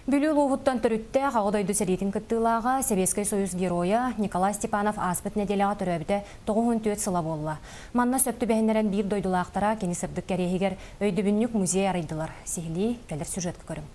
Бүлі луғыттан түрітті қағыдайды сәретін күттілаға Советский Союз героя Николай Степанов аспыт неделяға түрәбіті 94 сыла болла. Манна сөпті бәйінлерін бір дойдылақтара кені сырдық кәрегігер өйдібіннік музей арайдылар. Сихили кәлір сюжеткі көрім.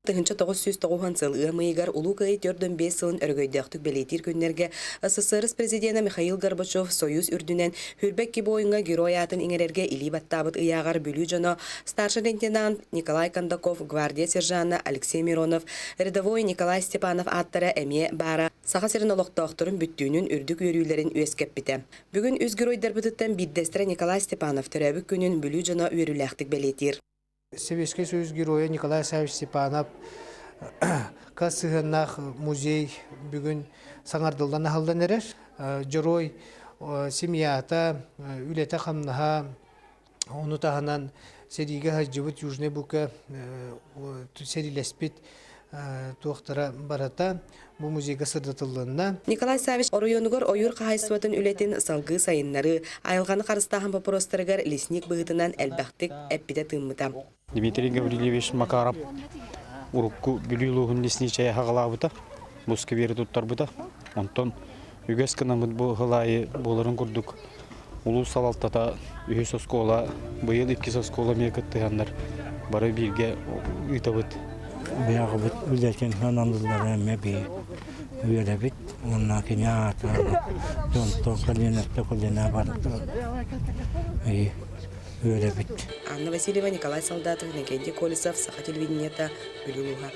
1990 сыл ымыйгар улукай 4-5 сылын өргөйдөктүк белетир күннерге СССР президенті Михаил Горбачев Союз үрдүнен хүрбекки боюнга герой атын иңерерге или баттабыт ыягар бүлүү жоно старший лейтенант Николай Кондаков, гвардия сержаны Алексей Миронов, рядовой Николай Степанов аттары эме бара саха серин олоктоохторун бүттүүнүн үрдүк үйрүүлерин үескеппите. Бүгүн үз геройдар бытыттан биддестре Николай Степанов төрөбүк күнүн бүлүү жоно үйрүлэхтик белетир. Советский Союз героя Николай Савич Степанов Касыгыннах музей бүгін саңардылдан ахалдан эрер. Герой семьята үлете хамнаха оны таханан сериге хаджыбыт Южный Бука серилеспит туақтара барата bu muzeyga sırdatılığında. Николай Савич оройонугор ойур қағайсуатын үлетін салғы сайыннары айылғаны қарыстағын попростарығар лесник бұғытынан әлбәқтік әппіде тыммыта. Дмитрий Гаврилевич Макаров урукку бүлілуғын лесничая хағалабыта, бұсқы бері тұттар бұта. Онтон үгес кынамыд бұл ғылайы боларын күрдік. Улу салалтата үйі соскола, бұйыл 2 соскола мекіттіғандар бары бірге үйтабыт. Бияғы бұт үлдеткен анамдылары әмі бей үйелі біт. Онна кене атыраны. Жонтон көлінетті көліне барықты. Үйелі біт. Анна Васильева, Николай Солдатов, Никентий Колесов, Саха телевидениета, Бүлілуға.